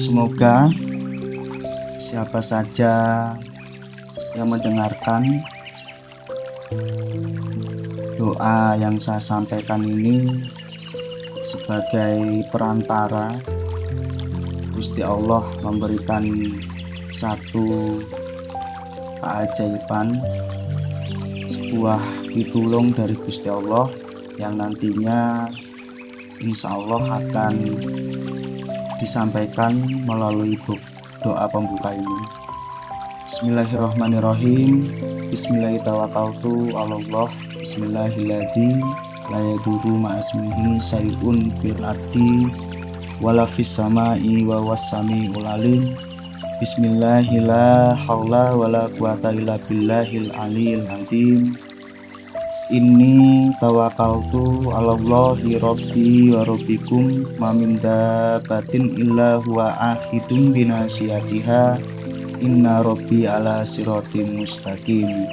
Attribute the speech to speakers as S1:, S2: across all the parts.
S1: Semoga siapa saja yang mendengarkan doa yang saya sampaikan ini sebagai perantara, Gusti Allah memberikan satu keajaiban, sebuah pitulung dari Gusti Allah yang nantinya insya Allah akan disampaikan melalui doa pembuka ini. Bismillahirrahmanirrahim. Bismillahirrahmanirrahim. Bismillahilladzi la yadurru ma'asmihi syai'un fil ardi wala fis samai wa was-sami'ul alim. Bismillahillah haula wala quwata illa billahil aliyil azim. Inni tawakkaltu 'alallahi rabbi wa rabbikum ma min dabbatin illa huwa akhidun binasiyatiha inna rabbi ala siratim mustaqim.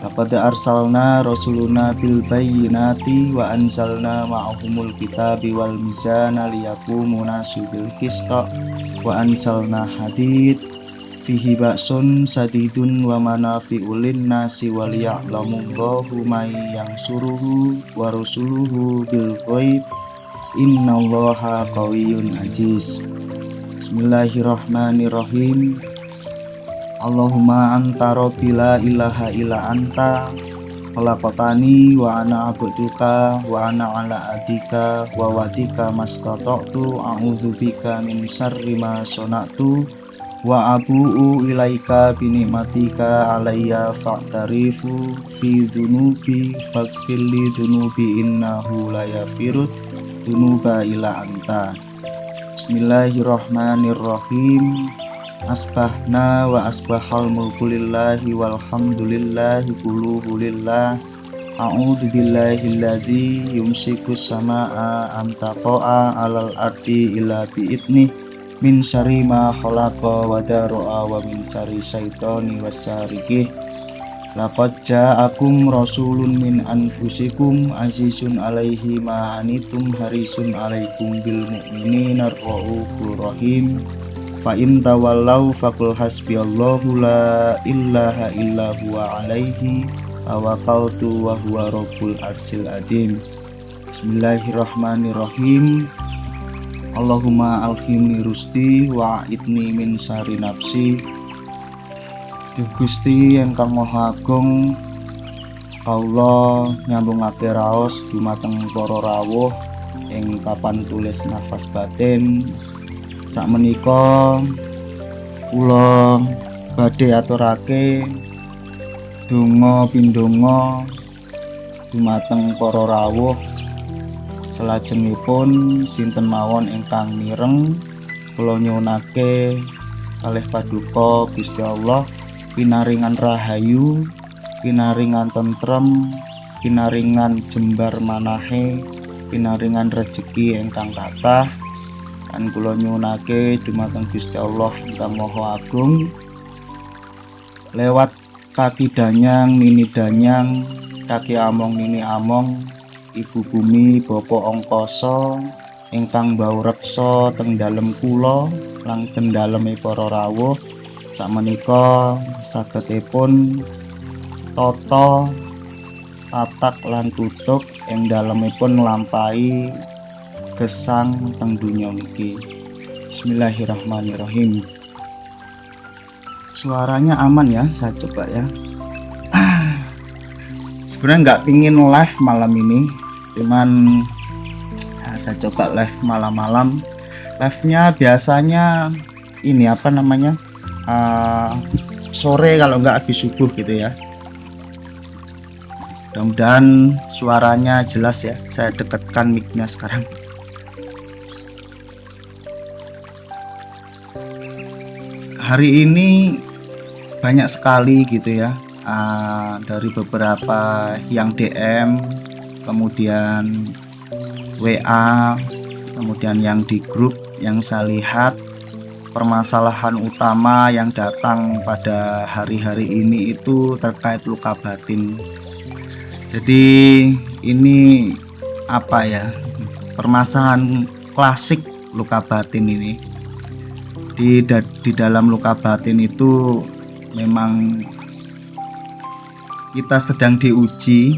S1: Laqad arsalna rasuluna bil bayyinati wa anzalna ma'ahumul kitabi wal mizana liyaqumuna bil qista wa anzalna hadid fihi ba'sun sadidun wa manafi'ul linnasi wal ya'lamullahu may yansuruhu wa rasuluhu bil ghaib innallaha qawiyyun aziz. Bismillahirrahmanirrahim. Allahumma anta rabbi la ilaha illa anta khalaqtani wa ana abduka wa ana ala adika wa wadika mastata'tu a'udzubika min syarri ma sana'tu wa abu'u ilaika binikmatika alayya fa'tarifu fi dhunubi faghfirli dhunubi innahu la yaghfirud dhunuba illa anta. Bismillahirrahmanirrahim. Asbahna wa asbahal mulku lillahi walhamdulillahi kulluhu lillah. A'udzu billahilladzi yumsikus samaa'a an taqa'a 'alal ardi illa bi'idnih min syarri ma khalaqa wa daru'a wa min syarri syaitani wasyarikih. Laqad ja'akum rasulun min anfusikum azizun 'alaihi ma anitum harisun 'alaikum bil mu'minina raufur rahim. Fa in tawallaw faqul hasbiyallahu la ilaha illa huwa 'alaihi tawakkaltu wa huwa rabbul arsyil azim. Bismillahirrahmanirrahim. Allahumma alhimni rusdi wa a'idni min syarri nafsi. Duh Gusti ingkang Maha Agung, Allah nyambungake raos dumateng para rawuh ing papan tulis nafas batin. Sakmenika kula badhe aturake donga pindonga dumateng para rawuh. Selajengipun sinten mawon ingkang mireng kula nyuwunake kalih paduka Gusti Allah pinaringan rahayu, pinaringan tentrem, pinaringan jembar manahe, pinaringan rejeki ingkang kathah. Lan kula nyuwunake dumateng Gusti Allah ingkang Maha Agung lewat kaki danyang nini danyang, kaki among nini among, Ibu Bumi Bapa Angkasa ingkang bau reksa teng dalem kula lan teng daleme para rawuh sakmenika sagedipun tata tatak lan tutuk ing dalemipun nglampahi gesang teng donya niki. Bismillahirrahmanirrahim. Suaranya aman ya, saya coba ya. Sebenarnya nggak pingin live malam ini, cuman saya coba live malam-malam. Live-nya biasanya ini apa namanya sore kalau nggak habis subuh gitu ya. Mudah-mudahan suaranya jelas ya. Saya dekatkan mic-nya sekarang. Hari ini banyak sekali gitu ya, dari beberapa yang DM, kemudian WA, kemudian yang di grup yang saya lihat permasalahan utama yang datang pada hari-hari ini itu terkait luka batin. Jadi ini apa ya, permasalahan klasik luka batin ini. Di dalam luka batin itu memang kita sedang diuji,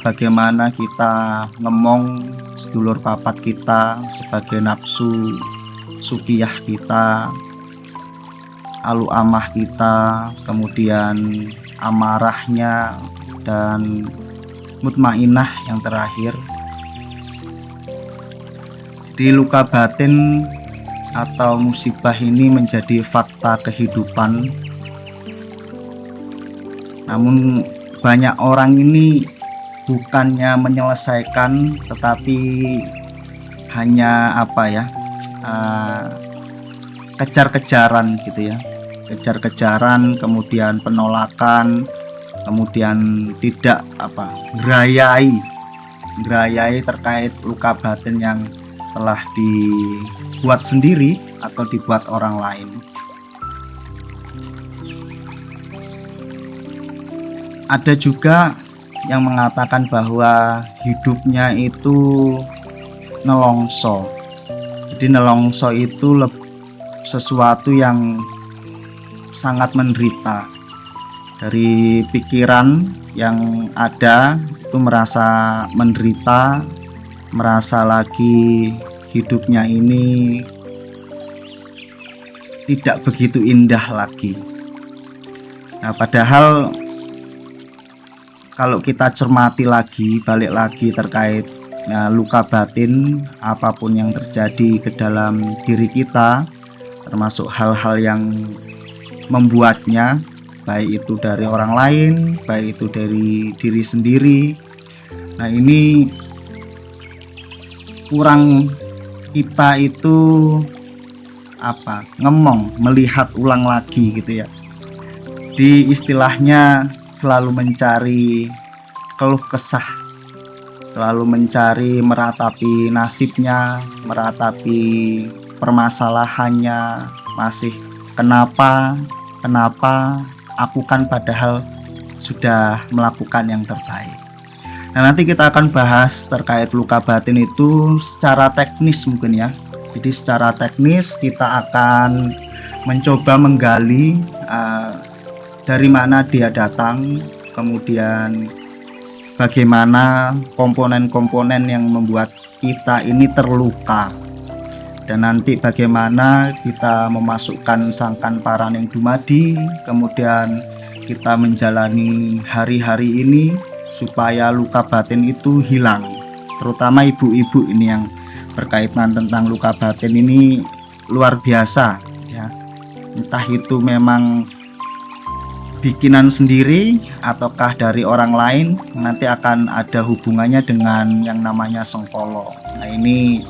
S1: bagaimana kita ngemong sedulur papat kita sebagai nafsu supiyah kita, alu amah kita, kemudian amarahnya, dan mutmainah yang terakhir. Jadi luka batin atau musibah ini menjadi fakta kehidupan. Namun banyak orang ini bukannya menyelesaikan, tetapi hanya kejar-kejaran gitu ya, kejar-kejaran, kemudian penolakan, kemudian tidak ngerayai terkait luka batin yang telah dibuat sendiri atau dibuat orang lain. Ada juga yang mengatakan bahwa hidupnya itu nelongso. Jadi nelongso itu sesuatu yang sangat menderita. Dari pikiran yang ada itu merasa menderita, merasa lagi hidupnya ini tidak begitu indah lagi. Nah, padahal kalau kita cermati lagi, balik lagi terkait luka batin, apapun yang terjadi ke dalam diri kita, termasuk hal-hal yang membuatnya, baik itu dari orang lain, baik itu dari diri sendiri. Nah, ini kurang kita itu ngemong, melihat ulang lagi gitu ya. Di istilahnya selalu mencari keluh kesah, selalu mencari meratapi nasibnya, meratapi permasalahannya, masih kenapa aku kan padahal sudah melakukan yang terbaik. Nah, nanti kita akan bahas terkait luka batin itu secara teknis mungkin ya. Jadi secara teknis kita akan mencoba menggali dari mana dia datang, kemudian bagaimana komponen-komponen yang membuat kita ini terluka, dan nanti bagaimana kita memasukkan sangkan paraning dumadi, kemudian kita menjalani hari-hari ini supaya luka batin itu hilang. Terutama ibu-ibu ini yang berkaitan tentang luka batin ini luar biasa ya. Entah itu memang bikinan sendiri ataukah dari orang lain, nanti akan ada hubungannya dengan yang namanya sengkolo. Nah, ini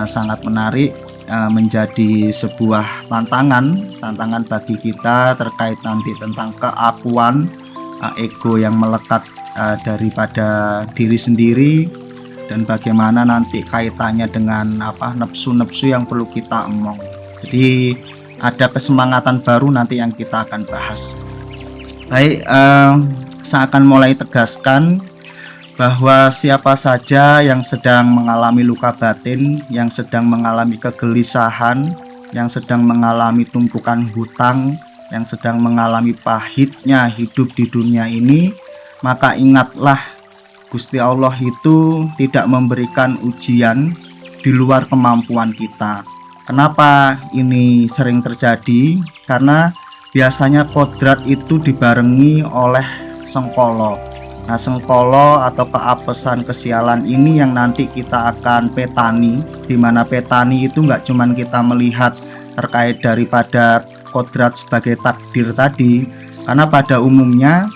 S1: sangat menarik, menjadi sebuah tantangan bagi kita terkait nanti tentang keakuan, ego yang melekat daripada diri sendiri, dan bagaimana nanti kaitannya dengan nafsu-nafsu yang perlu kita emong. Jadi ada kesemangatan baru nanti yang kita akan bahas. Baik, saya akan mulai tegaskan bahwa siapa saja yang sedang mengalami luka batin, yang sedang mengalami kegelisahan, yang sedang mengalami tumpukan hutang, yang sedang mengalami pahitnya hidup di dunia ini, maka ingatlah, Gusti Allah itu tidak memberikan ujian di luar kemampuan kita. Kenapa ini sering terjadi? Karena biasanya kodrat itu dibarengi oleh sengkolo. Nah, sengkolo atau keapesan kesialan ini yang nanti kita akan petani, di mana petani itu nggak cuman kita melihat terkait daripada kodrat sebagai takdir tadi, karena pada umumnya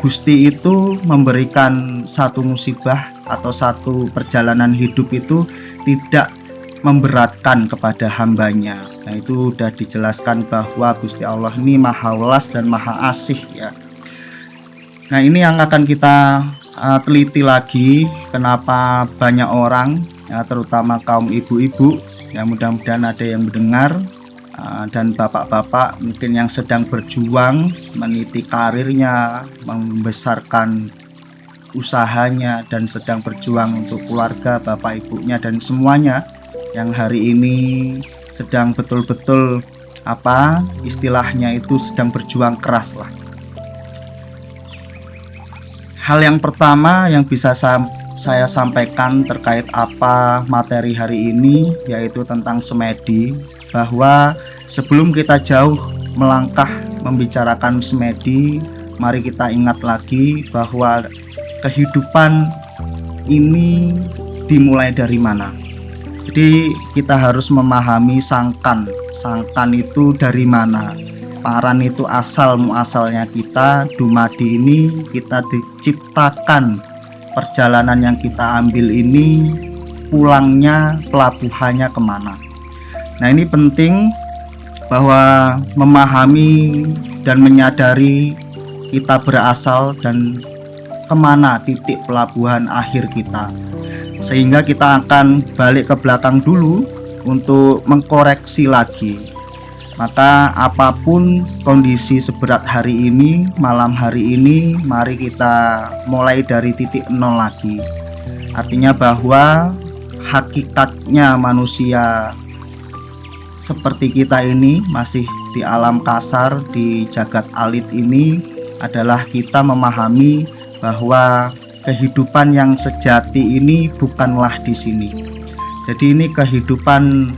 S1: Gusti itu memberikan satu musibah atau satu perjalanan hidup itu tidak memberatkan kepada hambanya. Nah, itu sudah dijelaskan bahwa Gusti Allah ini maha welas dan maha asih ya. Nah, ini yang akan kita teliti lagi, kenapa banyak orang ya, terutama kaum ibu-ibu ya, mudah-mudahan ada yang mendengar, dan bapak-bapak mungkin yang sedang berjuang meniti karirnya, membesarkan usahanya, dan sedang berjuang untuk keluarga bapak ibunya dan semuanya yang hari ini sedang betul-betul istilahnya itu sedang berjuang keras lah. Hal yang pertama yang bisa saya sampaikan terkait materi hari ini, yaitu tentang semedi, bahwa sebelum kita jauh melangkah membicarakan semedi, mari kita ingat lagi bahwa kehidupan ini dimulai dari mana. Jadi kita harus memahami sangkan itu dari mana. Paran itu muasalnya kita, dumadi ini kita diciptakan. Perjalanan yang kita ambil ini pulangnya, pelabuhannya kemana. Nah, ini penting bahwa memahami dan menyadari kita berasal dan kemana titik pelabuhan akhir kita, sehingga kita akan balik ke belakang dulu untuk mengkoreksi lagi. Maka apapun kondisi seberat hari ini, malam hari ini, mari kita mulai dari titik nol lagi. Artinya bahwa hakikatnya manusia seperti kita ini, masih di alam kasar, di jagat alit ini, adalah kita memahami bahwa kehidupan yang sejati ini bukanlah di sini. Jadi ini kehidupan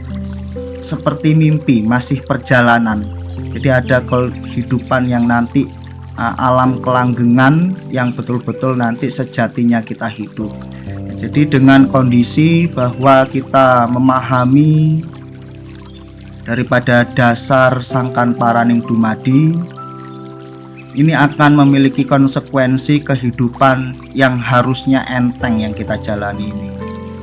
S1: seperti mimpi, masih perjalanan. Jadi ada kehidupan yang nanti alam kelanggengan yang betul-betul nanti sejatinya kita hidup. Jadi dengan kondisi bahwa kita memahami daripada dasar sangkan paraning dumadi, ini akan memiliki konsekuensi kehidupan yang harusnya enteng yang kita jalani ini.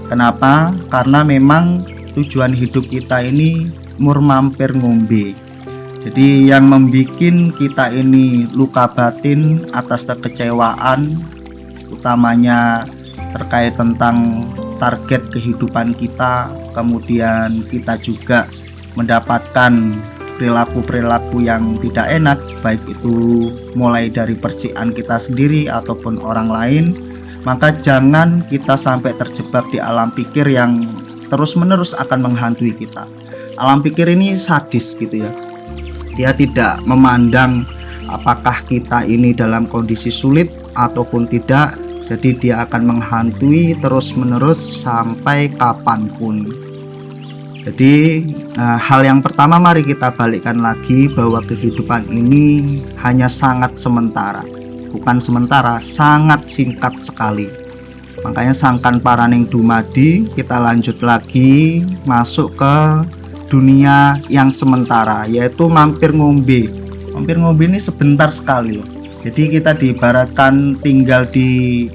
S1: Kenapa? Karena memang tujuan hidup kita ini mampir ngombe. Jadi yang membuat kita ini luka batin atas kekecewaan, utamanya terkait tentang target kehidupan kita, kemudian kita juga mendapatkan perilaku-perilaku yang tidak enak, baik itu mulai dari percikan kita sendiri ataupun orang lain. Maka jangan kita sampai terjebak di alam pikir yang terus-menerus akan menghantui kita. Alam pikir ini sadis gitu ya. Dia tidak memandang apakah kita ini dalam kondisi sulit ataupun tidak. Jadi dia akan menghantui terus-menerus sampai kapanpun. Jadi hal yang pertama, mari kita balikkan lagi bahwa kehidupan ini hanya sangat sementara. Bukan sementara, sangat singkat sekali. Makanya sangkan paraning dumadi, kita lanjut lagi masuk ke dunia yang sementara, yaitu mampir ngombe. Mampir ngombe ini sebentar sekali loh. Jadi kita diibaratkan tinggal di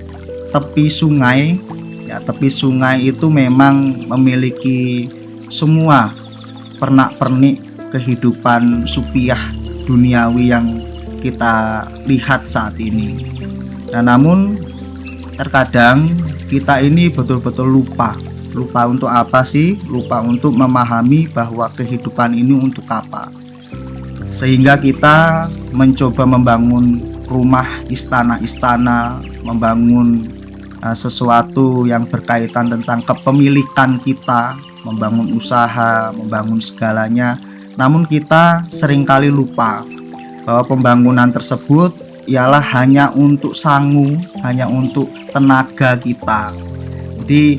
S1: tepi sungai. Ya, tepi sungai itu memang memiliki semua pernak-pernik kehidupan supiah duniawi yang kita lihat saat ini. Nah, namun terkadang kita ini betul-betul lupa untuk apa sih? Lupa untuk memahami bahwa kehidupan ini untuk apa. Sehingga kita mencoba membangun rumah, istana-istana, membangun sesuatu yang berkaitan tentang kepemilikan kita, membangun usaha, membangun segalanya. Namun kita seringkali lupa bahwa pembangunan tersebut ialah hanya untuk sangu, hanya untuk tenaga kita. Jadi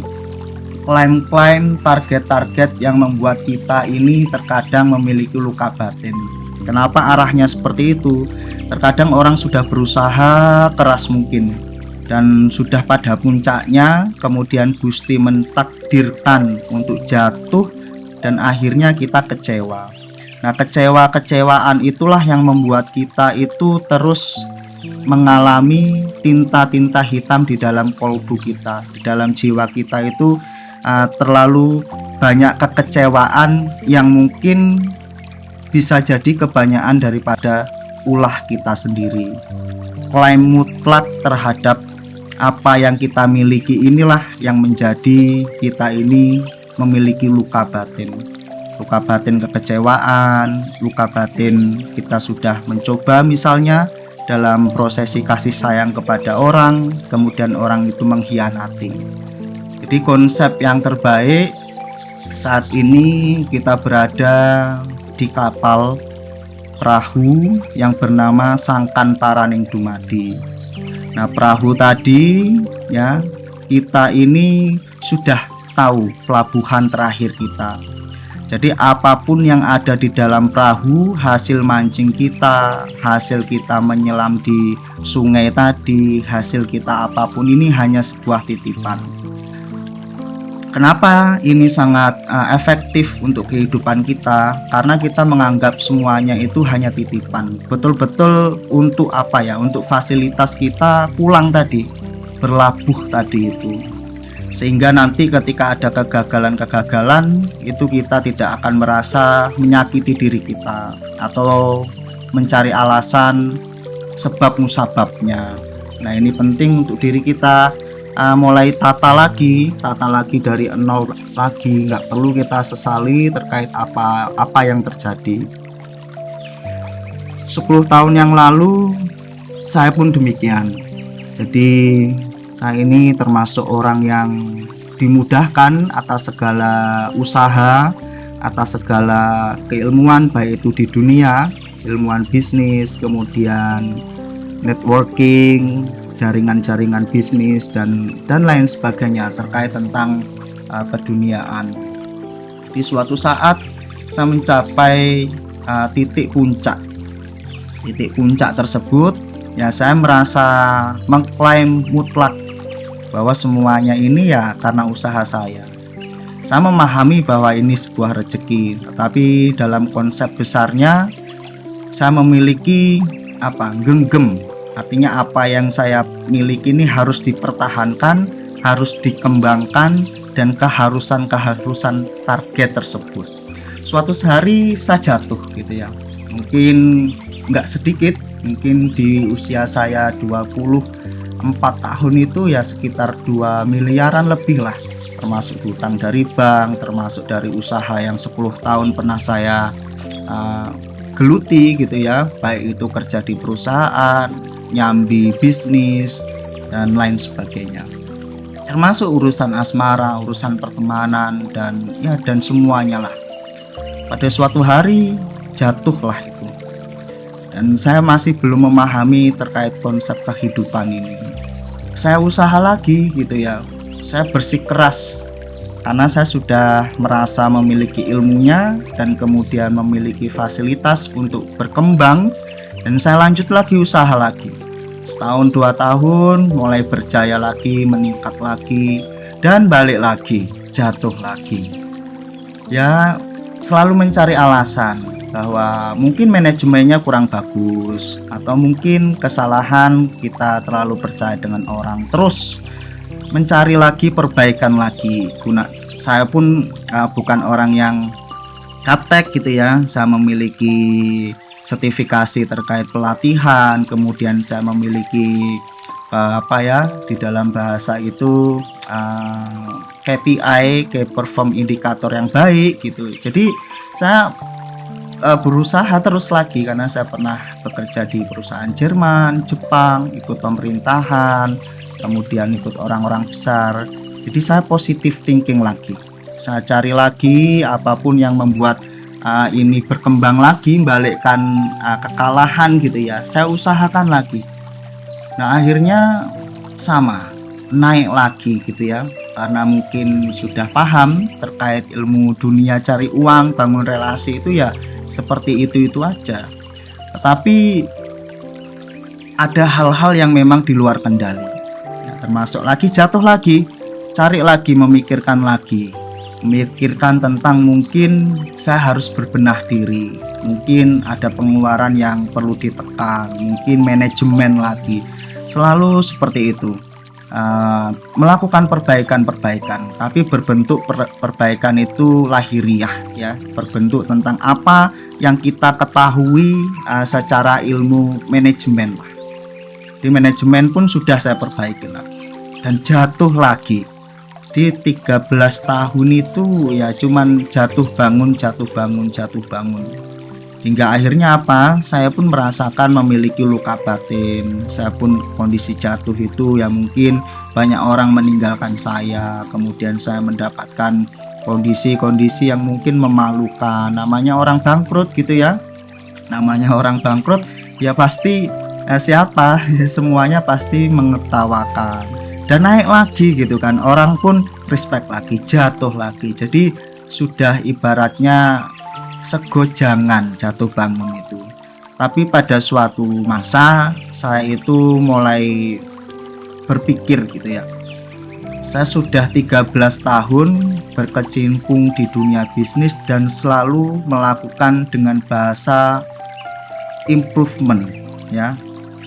S1: klaim-klaim, target-target yang membuat kita ini terkadang memiliki luka batin. Kenapa arahnya seperti itu? Terkadang orang sudah berusaha keras mungkin dan sudah pada puncaknya, kemudian Gusti mentakdirkan untuk jatuh dan akhirnya kita kecewa. Nah, kecewaan itulah yang membuat kita itu terus mengalami tinta-tinta hitam di dalam kolbu kita, di dalam jiwa kita itu terlalu banyak kekecewaan yang mungkin bisa jadi kebanyakan daripada ulah kita sendiri. Klaim mutlak terhadap apa yang kita miliki inilah yang menjadi kita ini memiliki luka batin. Luka batin kekecewaan, luka batin kita sudah mencoba misalnya dalam prosesi kasih sayang kepada orang, kemudian orang itu mengkhianati. Jadi konsep yang terbaik Saat ini kita berada di kapal perahu yang bernama Sangkan Paraning Dumadi. Nah, perahu tadi ya, kita ini sudah tahu pelabuhan terakhir kita. Jadi apapun yang ada di dalam perahu, hasil mancing kita, hasil kita menyelam di sungai tadi, hasil kita apapun ini hanya sebuah titipan. Kenapa ini sangat efektif untuk kehidupan kita? Karena kita menganggap semuanya itu hanya titipan. Betul-betul untuk apa ya? Untuk fasilitas kita pulang tadi, berlabuh tadi itu. Sehingga nanti ketika ada kegagalan-kegagalan itu kita tidak akan merasa menyakiti diri kita atau mencari alasan sebab musababnya. Nah, ini penting untuk diri kita, mulai tata lagi dari nol lagi. Nggak perlu kita sesali terkait apa yang terjadi. 10 tahun yang lalu saya pun demikian. Jadi saya ini termasuk orang yang dimudahkan atas segala usaha, atas segala keilmuan, baik itu di dunia, ilmuwan bisnis, kemudian networking, jaringan-jaringan bisnis dan lain sebagainya terkait tentang keduniaan. Di suatu saat saya mencapai titik puncak. Titik puncak tersebut ya, saya merasa mengklaim mutlak bahwa semuanya ini ya karena usaha saya. Saya memahami bahwa ini sebuah rezeki, tetapi dalam konsep besarnya saya memiliki genggam. Artinya apa yang saya miliki ini harus dipertahankan, harus dikembangkan, dan keharusan target tersebut. Suatu hari saya jatuh gitu ya. Mungkin nggak sedikit, mungkin di usia saya 24 tahun itu ya sekitar 2 miliaran lebih lah, termasuk hutang dari bank, termasuk dari usaha yang 10 tahun pernah saya geluti gitu ya, baik itu kerja di perusahaan, nyambi bisnis dan lain sebagainya, termasuk urusan asmara, urusan pertemanan dan semuanya lah. Pada suatu hari jatuhlah itu, dan saya masih belum memahami terkait konsep kehidupan ini. Saya usaha lagi gitu ya, saya bersikeras karena saya sudah merasa memiliki ilmunya dan kemudian memiliki fasilitas untuk berkembang, dan saya lanjut lagi usaha lagi. Setahun 2 tahun mulai berjaya lagi, meningkat lagi, dan balik lagi, jatuh lagi. Ya, selalu mencari alasan bahwa mungkin manajemennya kurang bagus, atau mungkin kesalahan kita terlalu percaya dengan orang, terus mencari lagi perbaikan lagi. Saya pun bukan orang yang gaptek gitu ya. Saya memiliki sertifikasi terkait pelatihan, kemudian saya memiliki di dalam bahasa itu KPI, Key Perform Indikator yang baik gitu. Jadi saya berusaha terus lagi karena saya pernah bekerja di perusahaan Jerman, Jepang, ikut pemerintahan, kemudian ikut orang-orang besar. Jadi saya positive thinking lagi. Saya cari lagi apapun yang membuat ini berkembang lagi, membalikkan kekalahan gitu ya. Saya usahakan lagi. Nah, akhirnya sama, naik lagi gitu ya. Karena mungkin sudah paham terkait ilmu dunia cari uang, bangun relasi itu ya seperti itu aja. Tetapi ada hal-hal yang memang di luar kendali ya, termasuk lagi jatuh lagi, cari lagi, memikirkan tentang mungkin saya harus berbenah diri, mungkin ada pengeluaran yang perlu ditekan, mungkin manajemen lagi, selalu seperti itu. Melakukan perbaikan, tapi berbentuk perbaikan itu lahiriah ya, berbentuk tentang apa yang kita ketahui secara ilmu manajemen lah. Di manajemen pun sudah saya perbaiki lagi dan jatuh lagi. Di 13 tahun itu ya cuman jatuh bangun. Hingga akhirnya saya pun merasakan memiliki luka batin. Saya pun kondisi jatuh itu ya mungkin banyak orang meninggalkan saya, kemudian saya mendapatkan kondisi-kondisi yang mungkin memalukan. Namanya orang bangkrut gitu ya, namanya orang bangkrut ya pasti siapa semuanya pasti mengetawakan dan naik lagi gitu kan, orang pun respect lagi, jatuh lagi. Jadi sudah ibaratnya segojangan jatuh bangun itu. Tapi pada suatu masa saya itu mulai berpikir gitu ya, saya sudah 13 tahun berkecimpung di dunia bisnis dan selalu melakukan dengan bahasa improvement ya,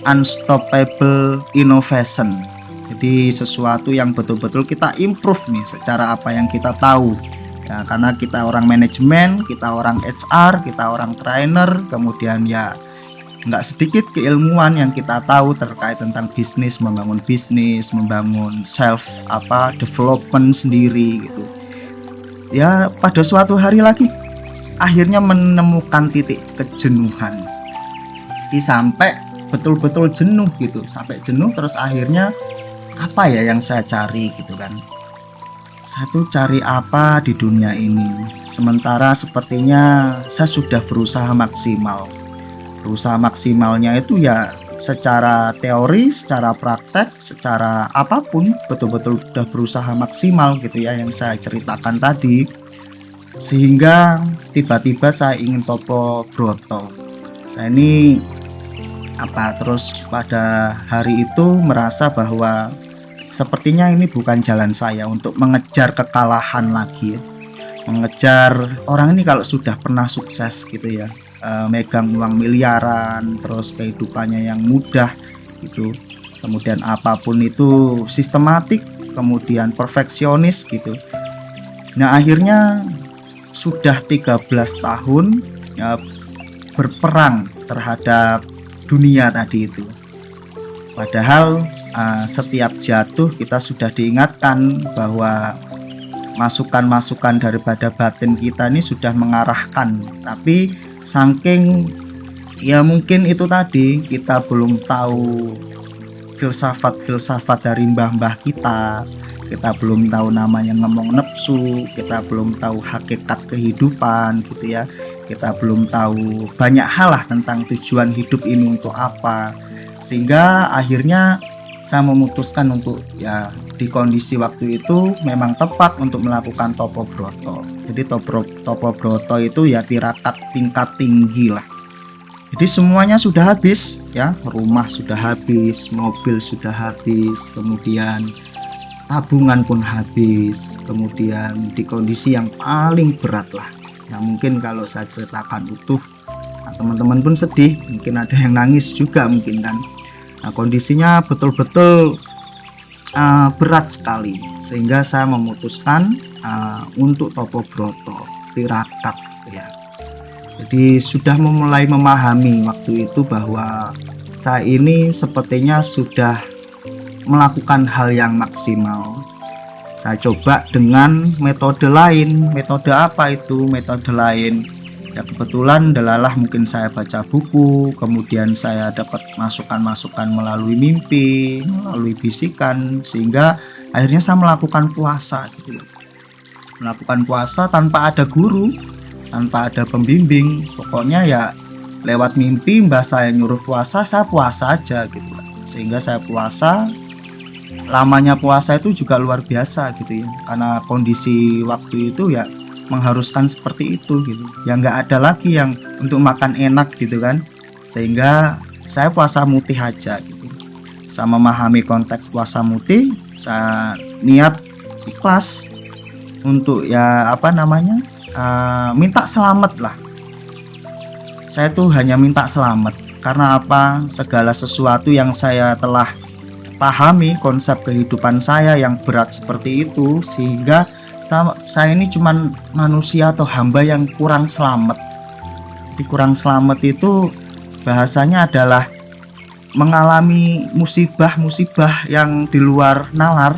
S1: unstoppable innovation. Jadi sesuatu yang betul-betul kita improve nih secara apa yang kita tahu ya, karena kita orang manajemen, kita orang HR, kita orang trainer, kemudian ya nggak sedikit keilmuan yang kita tahu terkait tentang bisnis, membangun self development sendiri gitu ya. Pada suatu hari lagi akhirnya menemukan titik kejenuhan, jadi sampai betul-betul jenuh gitu, sampai jenuh terus akhirnya apa ya yang saya cari gitu kan, saya tuh cari apa di dunia ini, sementara sepertinya saya sudah berusaha maksimal. Berusaha maksimalnya itu ya secara teori, secara praktek, secara apapun betul-betul sudah berusaha maksimal gitu ya yang saya ceritakan tadi. Sehingga tiba-tiba saya ingin topo broto. Saya ini terus pada hari itu merasa bahwa sepertinya ini bukan jalan saya untuk mengejar kekalahan lagi ya. Mengejar orang ini kalau sudah pernah sukses gitu ya, megang uang miliaran, terus kehidupannya yang mudah gitu, kemudian apapun itu sistematik, kemudian perfeksionis gitu. Nah akhirnya sudah 13 tahun ya, berperang terhadap dunia tadi itu. Padahal setiap jatuh kita sudah diingatkan bahwa masukan-masukan daripada batin kita ini sudah mengarahkan, tapi saking ya mungkin itu tadi kita belum tahu filsafat dari mbah-mbah kita belum tahu namanya ngomong nepsu, kita belum tahu hakikat kehidupan gitu ya, kita belum tahu banyak hal lah tentang tujuan hidup ini untuk apa, sehingga akhirnya saya memutuskan untuk ya di kondisi waktu itu memang tepat untuk melakukan topo broto. Jadi topo broto itu ya tirakat tingkat tinggi lah. Jadi semuanya sudah habis ya, rumah sudah habis, mobil sudah habis, kemudian tabungan pun habis, kemudian di kondisi yang paling berat lah. Ya mungkin kalau saya ceritakan utuh, teman-teman pun sedih, mungkin ada yang nangis juga mungkin kan. Nah kondisinya betul-betul berat sekali, sehingga saya memutuskan untuk topo broto tirakat gitu ya. Jadi sudah mulai memahami waktu itu bahwa saya ini sepertinya sudah melakukan hal yang maksimal. Saya coba dengan metode lain. Metode apa itu? Metode lain ya kebetulan delalah mungkin saya baca buku, kemudian saya dapat masukan-masukan melalui mimpi, melalui bisikan, sehingga akhirnya saya melakukan puasa gitu ya. Melakukan puasa tanpa ada guru, tanpa ada pembimbing, pokoknya ya lewat mimpi mbah saya nyuruh puasa, saya puasa aja gitu. Sehingga saya puasa, lamanya puasa itu juga luar biasa gitu ya, karena kondisi waktu itu ya mengharuskan seperti itu gitu ya, nggak ada lagi yang untuk makan enak gitu kan, sehingga saya puasa mutih aja gitu. Saya memahami konteks puasa mutih, saya niat ikhlas untuk ya minta selamat lah. Saya tuh hanya minta selamat karena apa, segala sesuatu yang saya telah pahami konsep kehidupan saya yang berat seperti itu, sehingga saya ini cuman manusia atau hamba yang kurang selamat. Jadi kurang selamat itu bahasanya adalah mengalami musibah-musibah yang di luar nalar.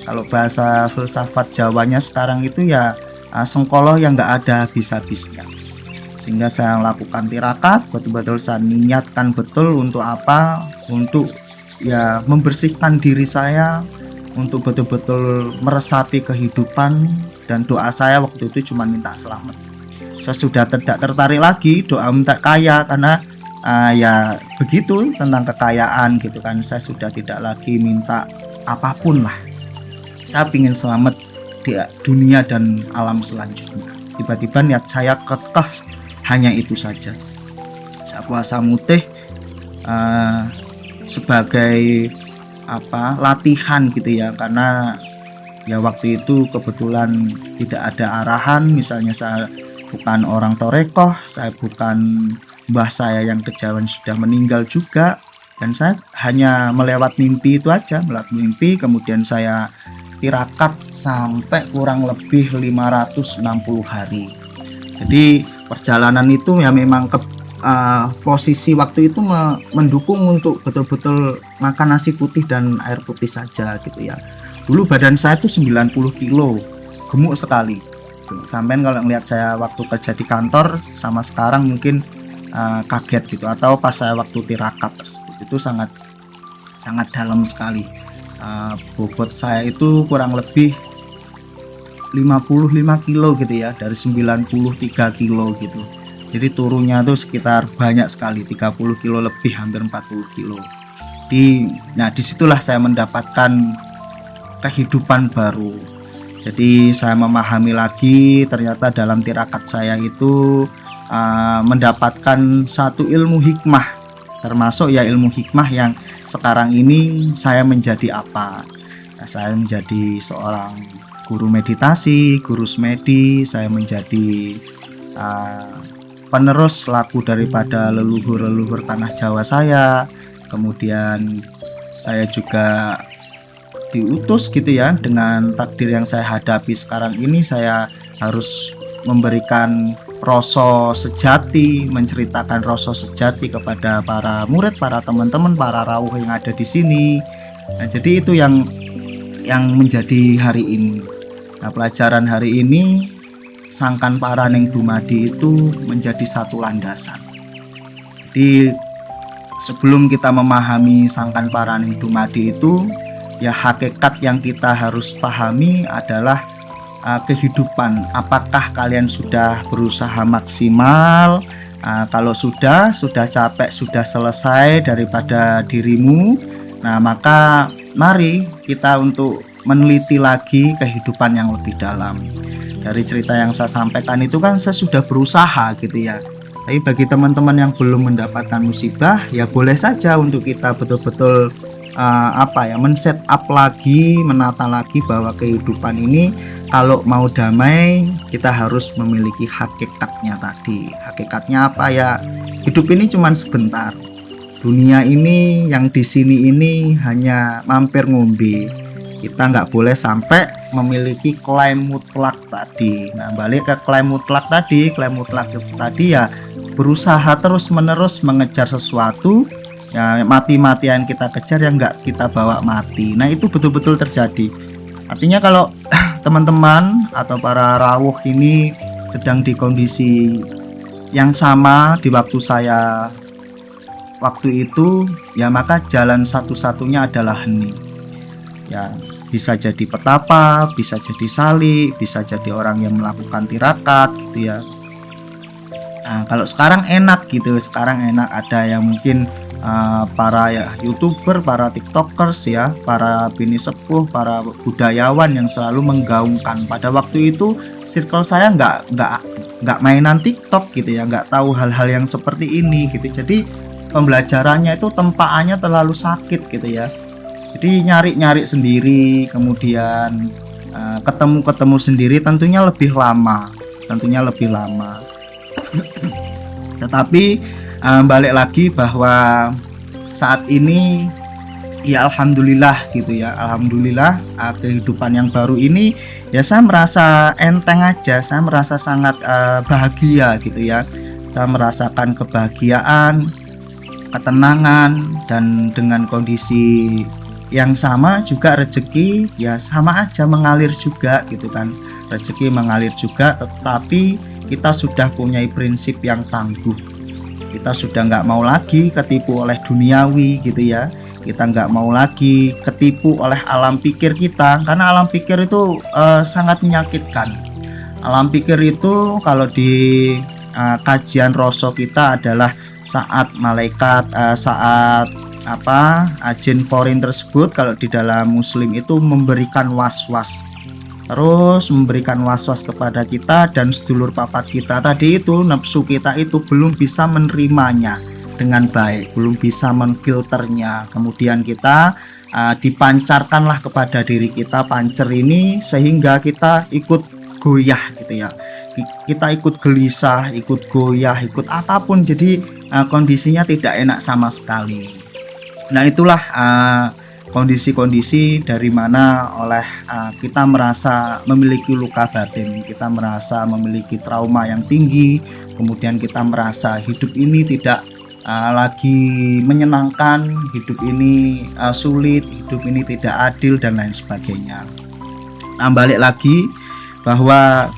S1: Kalau bahasa filsafat Jawanya sekarang itu ya sengkolo yang nggak ada habis-habisnya. Sehingga saya lakukan tirakat, betul-betul saya niatkan betul untuk apa, untuk ya membersihkan diri saya, untuk betul-betul meresapi kehidupan, dan doa saya waktu itu cuma minta selamat. Saya sudah tidak tertarik lagi doa minta kaya, karena ya begitu tentang kekayaan gitu kan. Saya sudah tidak lagi minta apapun lah. Saya ingin selamat di dunia dan alam selanjutnya. Tiba-tiba niat saya kekeh hanya itu saja. Saya puasa mutih sebagai latihan gitu ya, karena ya waktu itu kebetulan tidak ada arahan. Misalnya saya bukan orang torekoh, saya bukan mbah saya yang kejauhan sudah meninggal juga, dan saya hanya melewat mimpi itu aja, melewat mimpi. Kemudian saya tirakat sampai kurang lebih 560 hari. Jadi perjalanan itu ya memang posisi waktu itu mendukung untuk betul-betul makan nasi putih dan air putih saja gitu ya. Dulu badan saya itu 90 kilo, gemuk sekali. Sampai kalau ngelihat saya waktu kerja di kantor sama sekarang mungkin kaget gitu, atau pas saya waktu tirakat tersebut itu sangat dalam sekali. Bobot saya itu kurang lebih 55 kilo gitu ya, dari 93 kilo gitu. Jadi turunnya tuh sekitar banyak sekali, 30 kilo lebih, hampir 40 kilo. Disitulah saya mendapatkan kehidupan baru. Jadi saya memahami lagi ternyata dalam tirakat saya itu mendapatkan satu ilmu hikmah, termasuk ya ilmu hikmah yang sekarang ini saya menjadi apa. Saya menjadi seorang guru meditasi, guru semedi. Saya menjadi penerus laku daripada leluhur-leluhur tanah Jawa saya. Kemudian saya juga diutus gitu ya, dengan takdir yang saya hadapi sekarang ini. Saya harus memberikan rasa sejati, menceritakan rasa sejati kepada para murid, para teman-teman, para rawuh yang ada di sini. Jadi itu yang menjadi hari ini. Pelajaran hari ini, Sangkan Paraning Dumadi itu menjadi satu landasan. Jadi sebelum kita memahami Sangkan Paraning Dumadi itu, ya hakikat yang kita harus pahami adalah kehidupan. Apakah kalian sudah berusaha maksimal? Kalau sudah capek, sudah selesai daripada dirimu, maka mari kita untuk meneliti lagi kehidupan yang lebih dalam. Dari cerita yang saya sampaikan itu kan saya sudah berusaha gitu ya. Tapi bagi teman-teman yang belum mendapatkan musibah, ya boleh saja untuk kita betul-betul men-set up lagi, menata lagi bahwa kehidupan ini kalau mau damai kita harus memiliki hakikatnya tadi. Hakikatnya apa ya? Hidup ini cuma sebentar. Dunia ini, yang di sini ini hanya mampir ngombe. Kita nggak boleh sampai memiliki klaim mutlak tadi. Balik ke klaim mutlak tadi. Klaim mutlak tadi ya berusaha terus-menerus mengejar sesuatu. Ya mati-matian kita kejar, yang nggak kita bawa mati. Itu betul-betul terjadi. Artinya kalau teman-teman atau para rawuh ini sedang di kondisi yang sama di waktu saya waktu itu, ya maka jalan satu-satunya adalah hening. Ya bisa jadi petapa, bisa jadi salik, bisa jadi orang yang melakukan tirakat gitu ya. Kalau sekarang enak gitu, sekarang enak, ada yang mungkin para YouTuber, para TikTokers ya, para bini sepuh, para budayawan yang selalu menggaungkan. Pada waktu itu circle saya nggak mainan TikTok gitu ya, nggak tahu hal-hal yang seperti ini gitu. Jadi pembelajarannya itu tempaannya terlalu sakit gitu ya. Jadi nyari sendiri, kemudian ketemu sendiri tentunya lebih lama. Tetapi balik lagi bahwa saat ini ya alhamdulillah gitu ya, alhamdulillah kehidupan yang baru ini ya saya merasa enteng aja, saya merasa sangat bahagia gitu ya. Saya merasakan kebahagiaan, ketenangan, dan dengan kondisi yang sama juga rezeki ya sama aja mengalir juga gitu kan. Rezeki mengalir juga, tetapi kita sudah punya prinsip yang tangguh. Kita sudah nggak mau lagi ketipu oleh duniawi gitu ya. kita nggak mau lagi ketipu oleh alam pikir kita, karena alam pikir itu sangat menyakitkan. Alam pikir itu kalau di kajian rasa kita adalah saat malaikat saat jin korin tersebut, kalau di dalam muslim itu memberikan was-was, terus memberikan was-was kepada kita, dan sedulur papat kita tadi itu, nafsu kita itu belum bisa menerimanya dengan baik, belum bisa menfilternya. Kemudian kita dipancarkanlah kepada diri kita pancer ini, sehingga kita ikut goyah gitu ya, kita ikut gelisah, ikut goyah, ikut apapun. Jadi kondisinya tidak enak sama sekali. Nah itulah kondisi-kondisi dari mana oleh kita merasa memiliki luka batin, kita merasa memiliki trauma yang tinggi, kemudian kita merasa hidup ini tidak lagi menyenangkan, hidup ini sulit, hidup ini tidak adil, dan lain sebagainya. Nah, balik lagi bahwa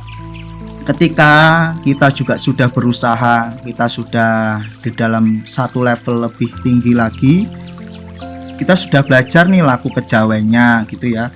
S1: ketika kita juga sudah berusaha, kita sudah di dalam satu level lebih tinggi lagi, kita sudah belajar nih laku kejawennya gitu ya,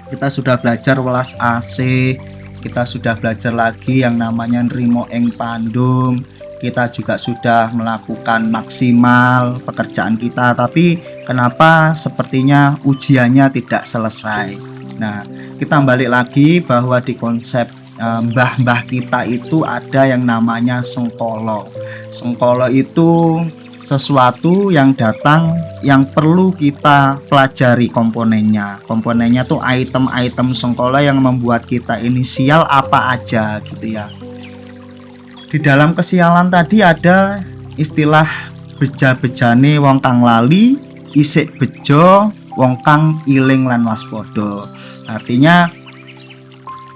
S1: kita sudah belajar welas asih, kita sudah belajar lagi yang namanya nrimo ing pandum, kita juga sudah melakukan maksimal pekerjaan kita, tapi kenapa sepertinya ujiannya tidak selesai. Nah, kita balik lagi bahwa di konsep mbah-mbah kita itu ada yang namanya sengkolo. Sengkolo itu sesuatu yang datang yang perlu kita pelajari komponennya. Komponennya tuh item-item sengkolo yang membuat kita inisial apa aja gitu ya. Di dalam kesialan tadi ada istilah beja-bejane wong kang lali, isik bejo wong kang iling lan waspada. Artinya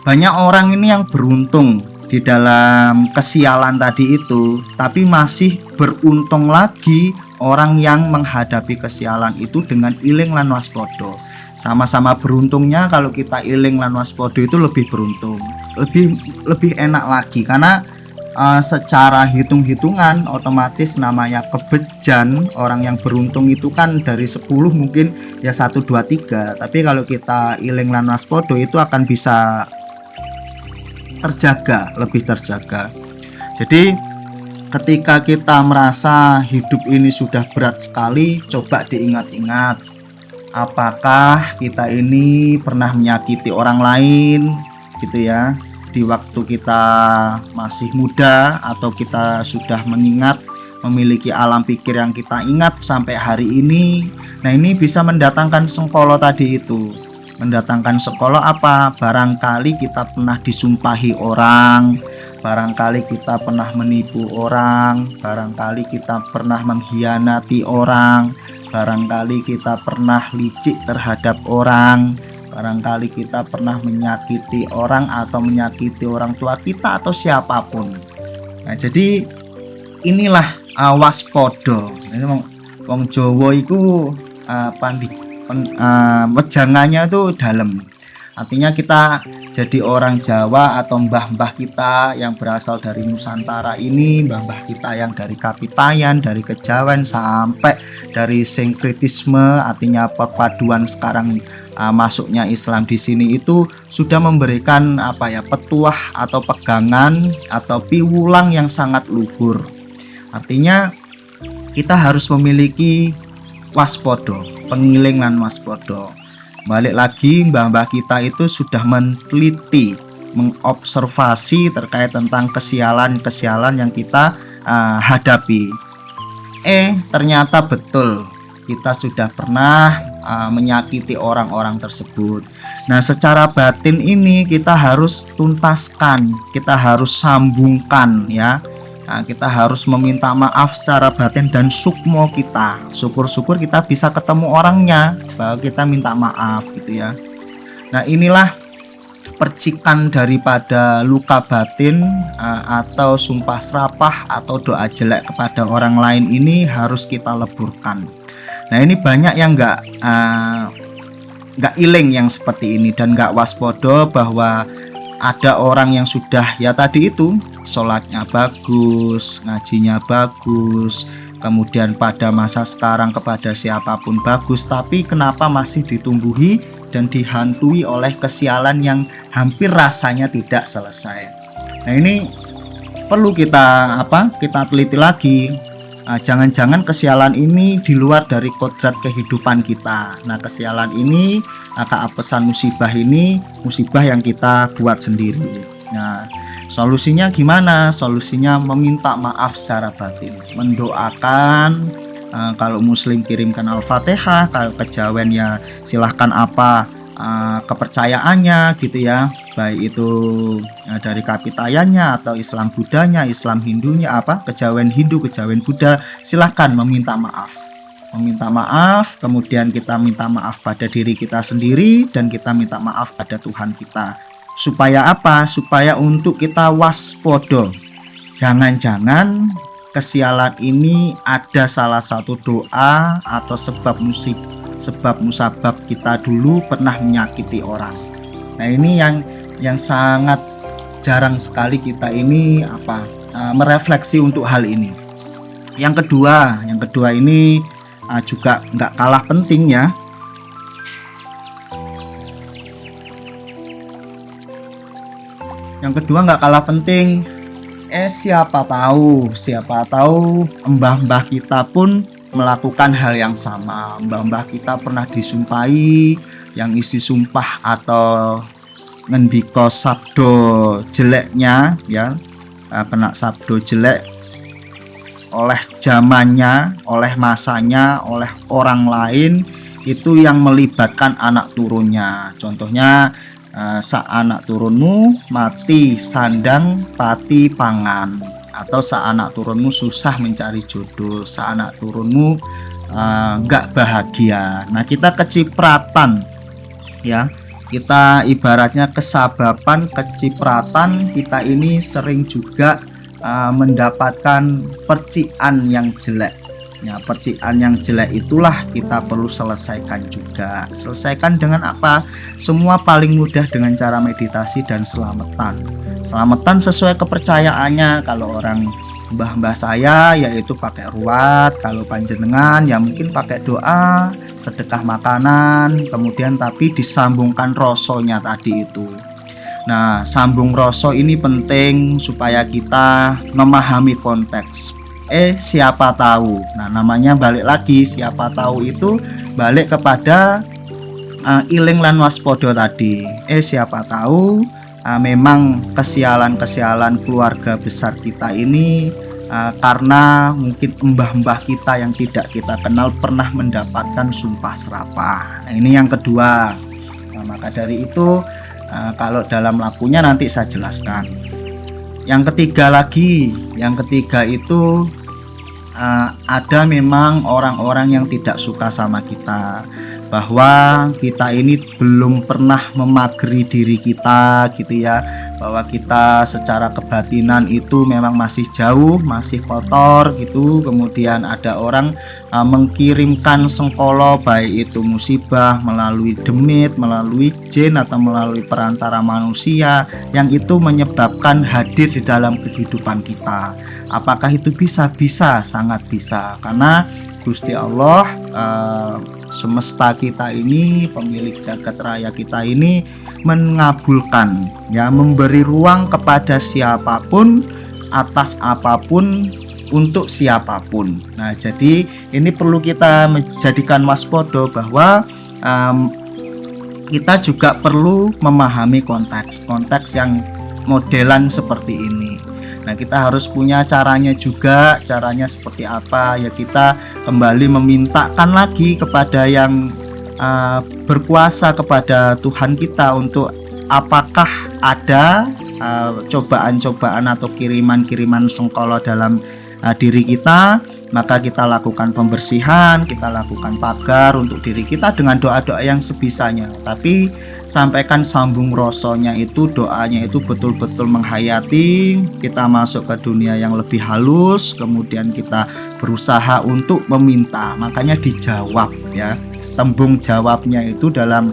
S1: banyak orang ini yang beruntung di dalam kesialan tadi itu, tapi masih beruntung lagi orang yang menghadapi kesialan itu dengan iling lan waspada. Sama-sama beruntungnya, kalau kita iling lan waspada itu lebih beruntung, lebih enak lagi, karena secara hitung-hitungan otomatis namanya kebejan, orang yang beruntung itu kan dari 10 mungkin ya 1, 2, 3, tapi kalau kita iling lan waspada itu akan bisa terjaga, lebih terjaga. Jadi ketika kita merasa hidup ini sudah berat sekali, coba diingat-ingat, apakah kita ini pernah menyakiti orang lain gitu ya, di waktu kita masih muda, atau kita sudah mengingat, memiliki alam pikir yang kita ingat sampai hari ini. Nah, ini bisa mendatangkan sengkolo tadi itu. Mendatangkan sengkolo apa? Barangkali kita pernah disumpahi orang, barangkali kita pernah menipu orang, barangkali kita pernah mengkhianati orang, barangkali kita pernah licik terhadap orang, barangkali kita pernah menyakiti orang atau menyakiti orang tua kita atau siapapun. Nah, jadi inilah waspodo. Ini wong Jawa iku wejangannya itu dalam. Artinya kita jadi orang Jawa atau mbah-mbah kita yang berasal dari Nusantara ini, mbah-mbah kita yang dari Kapitayan, dari Kejawen, sampai dari sinkretisme, artinya perpaduan sekarang masuknya Islam di sini, itu sudah memberikan petuah atau pegangan atau piwulang yang sangat luhur. Artinya kita harus memiliki waspodo, pengiling lan waspodo. Balik lagi, mbah-mbah kita itu sudah meneliti, mengobservasi terkait tentang kesialan-kesialan yang kita hadapi. Ternyata betul kita sudah pernah menyakiti orang-orang tersebut. Nah, secara batin ini kita harus tuntaskan, kita harus sambungkan ya. Nah, kita harus meminta maaf secara batin dan sukmo kita. Syukur-syukur kita bisa ketemu orangnya, bahwa kita minta maaf gitu ya. Nah, inilah percikan daripada luka batin atau sumpah serapah atau doa jelek kepada orang lain ini harus kita leburkan. Nah, ini banyak yang nggak iling yang seperti ini dan nggak waspodo bahwa ada orang yang sudah ya tadi itu sholatnya bagus, ngajinya bagus, kemudian pada masa sekarang kepada siapapun bagus, tapi kenapa masih ditumbuhi dan dihantui oleh kesialan yang hampir rasanya tidak selesai. Nah, ini perlu kita teliti lagi. Jangan-jangan kesialan ini di luar dari kodrat kehidupan kita. Nah, kesialan ini, keapesan musibah ini, musibah yang kita buat sendiri. Nah, solusinya gimana? Solusinya meminta maaf secara batin, mendoakan. Kalau muslim kirimkan Al-Fatihah, kalau kejawen ya silahkan apa kepercayaannya gitu ya, baik itu dari kapitayannya atau Islam Budanya, Islam Hindunya, kejawen Hindu, kejawen Buddha, silahkan meminta maaf. Kemudian kita minta maaf pada diri kita sendiri dan kita minta maaf pada Tuhan kita. Supaya apa? Supaya untuk kita waspada. Jangan-jangan kesialan ini ada salah satu doa atau sebab musabab kita dulu pernah menyakiti orang. Nah, ini yang sangat jarang sekali kita ini merefleksi untuk hal ini. Yang kedua ini juga nggak kalah penting ya. Yang kedua nggak kalah penting. Siapa tahu mbah-mbah kita pun melakukan hal yang sama. Mbah-mbah kita pernah disumpahi yang isi sumpah atau ngendika sabdo jeleknya ya, kena sabdo jelek oleh zamannya, oleh masanya, oleh orang lain, itu yang melibatkan anak turunnya. Contohnya sa anak turunmu mati sandang pati pangan, atau sa anak turunmu susah mencari jodoh, sa anak turunmu nggak bahagia. Nah, kita kecipratan ya, kita ibaratnya kesababan, kecipratan kita ini sering juga mendapatkan percikan yang jelek. Ya, percikan yang jelek itulah kita perlu selesaikan juga. Selesaikan dengan apa? Semua paling mudah dengan cara meditasi dan selamatan. Selamatan sesuai kepercayaannya. Kalau orang mbah-mbah saya yaitu pakai ruat, kalau panjenengan ya mungkin pakai doa, sedekah makanan, kemudian tapi disambungkan rosonya tadi itu. Nah, sambung rasa ini penting supaya kita memahami konteks. Siapa tahu. Nah, namanya balik lagi, siapa tahu itu balik kepada iling lan waspada tadi. Siapa tahu memang kesialan-kesialan keluarga besar kita ini karena mungkin mbah-mbah kita yang tidak kita kenal pernah mendapatkan sumpah serapah. Nah, ini yang kedua. Nah, maka dari itu kalau dalam lakunya nanti saya jelaskan. Yang ketiga itu ada memang orang-orang yang tidak suka sama kita, bahwa kita ini belum pernah memageri diri kita gitu ya, bahwa kita secara kebatinan itu memang masih jauh, masih kotor gitu. Kemudian ada orang mengirimkan sengkolo, baik itu musibah melalui demit, melalui jin, atau melalui perantara manusia, yang itu menyebabkan hadir di dalam kehidupan kita. Apakah itu bisa? Bisa, sangat bisa, karena Gusti Allah semesta kita ini, pemilik jagat raya kita ini mengabulkan ya, memberi ruang kepada siapapun, atas apapun, untuk siapapun. Nah, jadi ini perlu kita menjadikan waspada bahwa kita juga perlu memahami konteks yang modelan seperti ini. Nah, kita harus punya caranya juga. Caranya seperti apa? Ya, kita kembali memintakan lagi kepada yang berkuasa, kepada Tuhan kita, untuk apakah ada cobaan-cobaan atau kiriman-kiriman sengkolo dalam diri kita. Maka kita lakukan pembersihan, kita lakukan pagar untuk diri kita dengan doa-doa yang sebisanya. Tapi sampaikan sambung rosonya itu, doanya itu betul-betul menghayati. Kita masuk ke dunia yang lebih halus, kemudian kita berusaha untuk meminta. Makanya dijawab ya. Tembung jawabnya itu dalam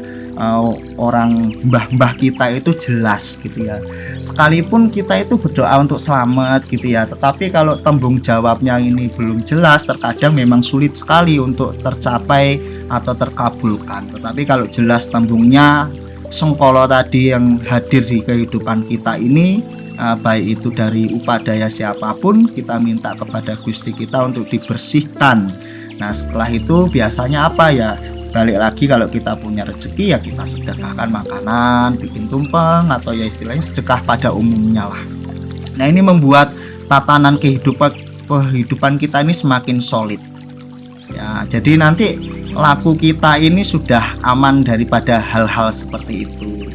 S1: orang mbah-mbah kita itu jelas gitu ya. Sekalipun kita itu berdoa untuk selamat gitu ya, tetapi kalau tembung jawabnya ini belum jelas, terkadang memang sulit sekali untuk tercapai atau terkabulkan. Tetapi kalau jelas tembungnya, sengkolo tadi yang hadir di kehidupan kita ini, baik itu dari upadaya siapapun, kita minta kepada Gusti kita untuk dibersihkan. Nah setelah itu biasanya apa ya, balik lagi kalau kita punya rezeki ya kita sedekahkan makanan, bikin tumpeng, atau ya istilahnya sedekah pada umumnya lah. Nah ini membuat tatanan kehidupan kita ini semakin solid ya. Jadi nanti laku kita ini sudah aman daripada hal-hal seperti itu,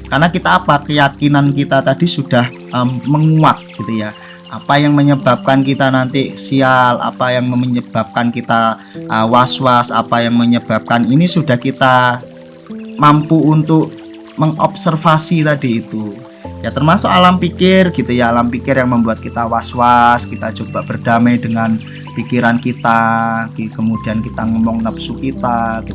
S1: karena kita keyakinan kita tadi sudah menguat gitu ya. Apa yang menyebabkan kita nanti sial, apa yang menyebabkan kita was-was, apa yang menyebabkan ini sudah kita mampu untuk mengobservasi tadi itu ya, termasuk alam pikir gitu ya. Alam pikir yang membuat kita was-was, kita coba berdamai dengan pikiran kita, kemudian kita ngomong nafsu kita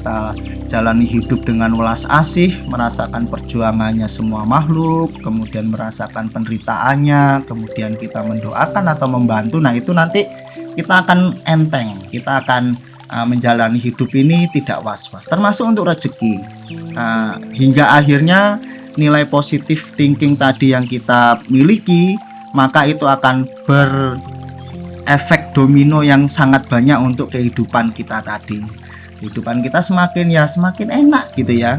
S1: jalani hidup dengan welas asih, merasakan perjuangannya semua makhluk, kemudian merasakan penderitaannya, kemudian kita mendoakan atau membantu. Nah itu nanti kita akan enteng, kita akan menjalani hidup ini tidak was-was, termasuk untuk rezeki. Hingga akhirnya nilai positif thinking tadi yang kita miliki, maka itu akan efek domino yang sangat banyak untuk kehidupan kita tadi. Kehidupan kita semakin enak gitu ya.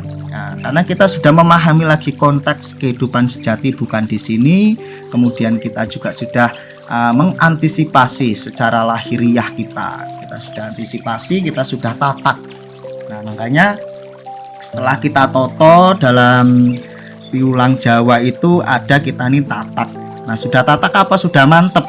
S1: Karena kita sudah memahami lagi konteks kehidupan sejati bukan di sini. Kemudian kita juga sudah mengantisipasi secara lahiriah kita. Kita sudah antisipasi, kita sudah tatak. Nah makanya setelah kita toto dalam piulang Jawa itu ada kita nih tatak. Nah sudah tatak apa? Sudah mantep.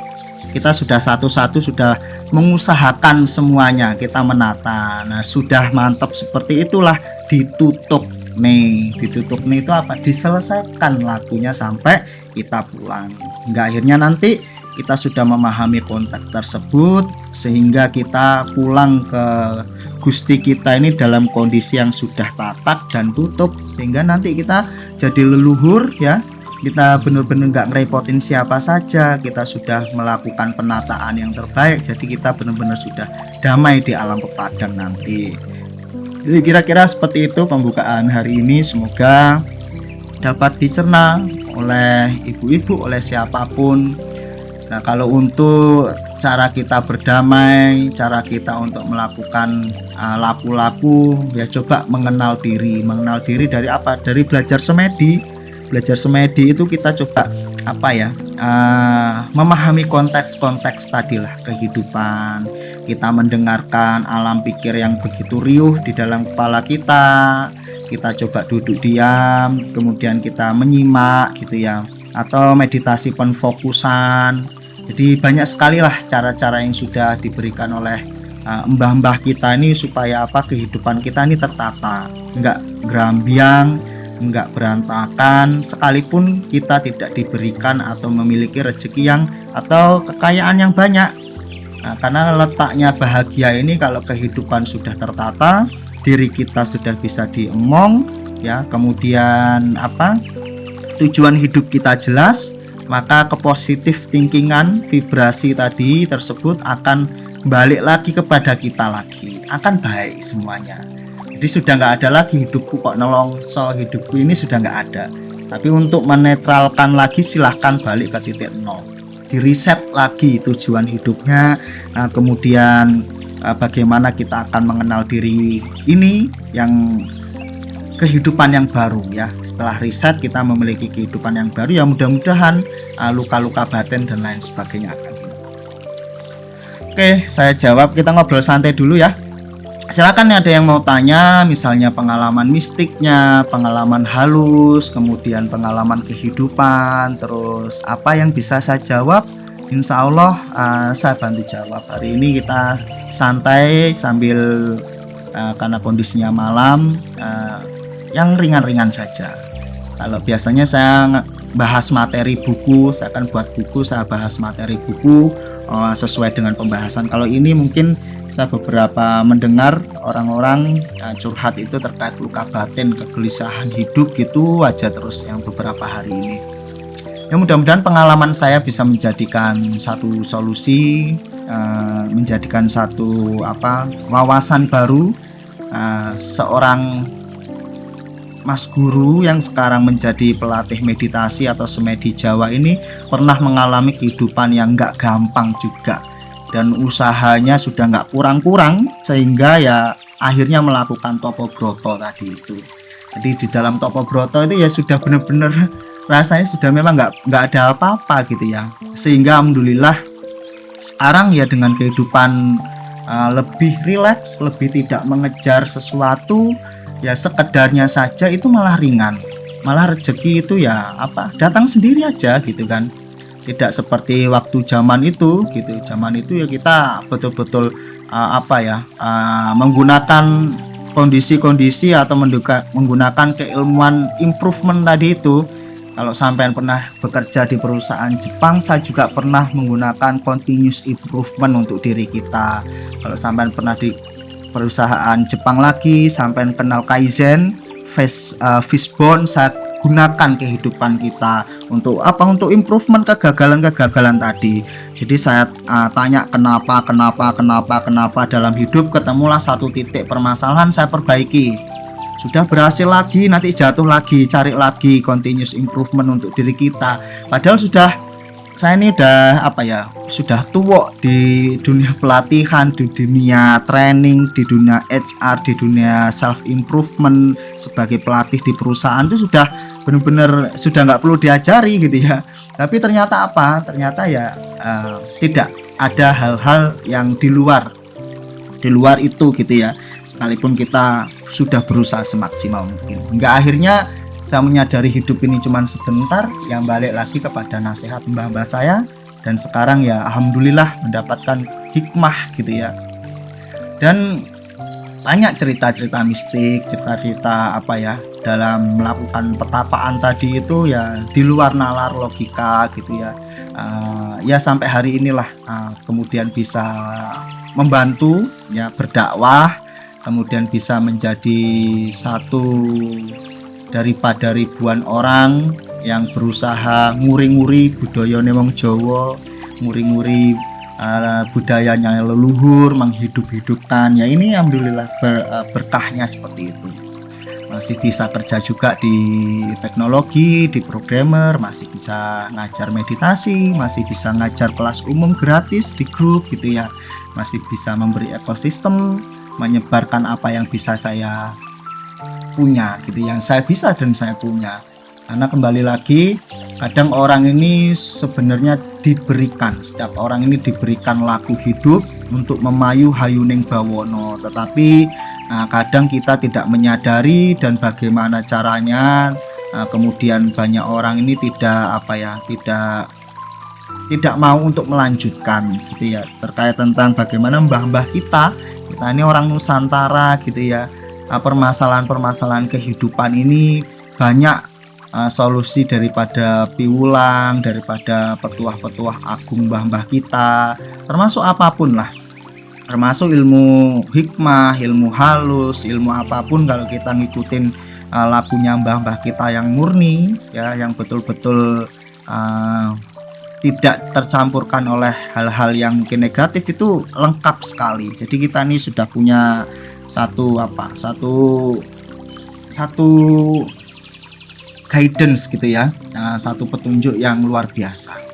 S1: Kita sudah satu-satu sudah mengusahakan semuanya, kita menata. Nah sudah mantap seperti itulah ditutup nih itu apa? Diselesaikan lakunya sampai kita pulang. Hingga akhirnya nanti kita sudah memahami konteks tersebut, sehingga kita pulang ke Gusti kita ini dalam kondisi yang sudah tatak dan tutup, sehingga nanti kita jadi leluhur ya. Kita benar-benar nggak ngerepotin siapa saja, kita sudah melakukan penataan yang terbaik, jadi kita benar-benar sudah damai di alam pepadang nanti. Jadi kira-kira seperti itu pembukaan hari ini, semoga dapat dicerna oleh ibu-ibu, oleh siapapun. Nah kalau untuk cara kita berdamai, cara kita untuk melakukan laku-laku ya, coba mengenal diri dari apa? Dari belajar semedi itu kita coba memahami konteks-konteks tadilah kehidupan. Kita mendengarkan alam pikir yang begitu riuh di dalam kepala kita coba duduk diam, kemudian kita menyimak gitu ya, atau meditasi penfokusan. Jadi banyak sekali lah cara-cara yang sudah diberikan oleh mbah-mbah kita ini supaya kehidupan kita ini tertata, enggak gerambiang, enggak berantakan, sekalipun kita tidak diberikan atau memiliki rezeki yang atau kekayaan yang banyak. Nah, karena letaknya bahagia ini kalau kehidupan sudah tertata, diri kita sudah bisa diemong ya, kemudian tujuan hidup kita jelas, maka kepositif thinkingan, vibrasi tadi tersebut akan balik lagi kepada kita lagi, akan baik semuanya. Jadi sudah nggak ada lagi hidupku kok nelongso, hidupku ini sudah nggak ada. Tapi untuk menetralkan lagi, silahkan balik ke titik nol, di-reset lagi tujuan hidupnya. Nah, kemudian bagaimana kita akan mengenal diri ini yang kehidupan yang baru ya. Setelah riset kita memiliki kehidupan yang baru ya, mudah-mudahan luka-luka batin dan lain sebagainya akan hilang. Oke, saya jawab, kita ngobrol santai dulu ya. Silakan ada yang mau tanya, misalnya pengalaman mistiknya, pengalaman halus, kemudian pengalaman kehidupan, terus apa yang bisa saya jawab, insya Allah saya bantu jawab. Hari ini kita santai sambil karena kondisinya malam, yang ringan-ringan saja. Kalau biasanya saya bahas materi buku, saya akan buat buku, saya bahas materi buku sesuai dengan pembahasan. Kalau ini mungkin saya beberapa mendengar orang-orang curhat itu terkait luka batin, kegelisahan hidup gitu aja terus yang beberapa hari ini. Ya mudah-mudahan pengalaman saya bisa menjadikan satu solusi, menjadikan satu wawasan baru. Seorang Mas Guru yang sekarang menjadi pelatih meditasi atau semedi Jawa ini pernah mengalami kehidupan yang nggak gampang juga, dan usahanya sudah nggak kurang-kurang sehingga ya akhirnya melakukan Topobroto tadi itu. Jadi di dalam Topobroto itu ya sudah benar-benar rasanya sudah memang nggak ada apa-apa gitu ya, sehingga alhamdulillah sekarang ya dengan kehidupan lebih rileks, lebih tidak mengejar sesuatu, ya sekedarnya saja itu malah ringan, malah rezeki itu ya datang sendiri aja gitu kan. Tidak seperti waktu zaman itu gitu. Zaman itu ya kita betul-betul menggunakan kondisi-kondisi atau menggunakan keilmuan improvement tadi itu. Kalau sampean pernah bekerja di perusahaan Jepang, saya juga pernah menggunakan continuous improvement untuk diri kita. Kalau sampean pernah di perusahaan Jepang lagi, sampai kenal Kaizen, Fishbone, saya gunakan kehidupan kita untuk untuk improvement kegagalan tadi. Jadi saya tanya kenapa dalam hidup, ketemulah satu titik permasalahan, saya perbaiki. Sudah berhasil lagi, nanti jatuh lagi, cari lagi continuous improvement untuk diri kita. Padahal saya ini sudah tua di dunia pelatihan, di dunia training, di dunia HR, di dunia self improvement sebagai pelatih di perusahaan itu sudah benar-benar sudah nggak perlu diajari gitu ya. Tapi ternyata tidak ada hal-hal yang di luar itu gitu ya. Sekalipun kita sudah berusaha semaksimal mungkin, hingga akhirnya saya menyadari hidup ini cuma sebentar, yang balik lagi kepada nasihat mbah-mbah saya, dan sekarang ya alhamdulillah mendapatkan hikmah gitu ya. Dan banyak cerita-cerita mistik, cerita-cerita dalam melakukan petapaan tadi itu ya di luar nalar logika gitu ya. Ya sampai hari inilah kemudian bisa membantu ya berdakwah, kemudian bisa menjadi satu daripada ribuan orang yang berusaha nguri-nguri budayane wong Jawa, nguri-nguri budayanya leluhur, menghidup-hidupkan. Ya ini alhamdulillah berkahnya seperti itu. Masih bisa kerja juga di teknologi, di programmer, masih bisa ngajar meditasi, masih bisa ngajar kelas umum gratis di grup gitu ya. Masih bisa memberi ekosistem, menyebarkan apa yang bisa saya punya gitu, yang saya bisa dan saya punya. Karena kembali lagi, kadang orang ini sebenarnya setiap orang ini diberikan laku hidup untuk memayu hayuning bawono, tetapi kadang kita tidak menyadari dan bagaimana caranya. Kemudian banyak orang ini tidak mau untuk melanjutkan gitu ya, terkait tentang bagaimana mbah-mbah kita ini orang Nusantara gitu ya. Permasalahan-permasalahan kehidupan ini banyak solusi daripada piwulang, daripada petuah-petuah agung mbah-mbah kita, termasuk apapun lah, termasuk ilmu hikmah, ilmu halus, ilmu apapun. Kalau kita ngikutin lagunya mbah-mbah kita yang murni ya, yang betul-betul tidak tercampurkan oleh hal-hal yang mungkin negatif, itu lengkap sekali. Jadi kita ini sudah punya satu guidance gitu ya, satu petunjuk yang luar biasa.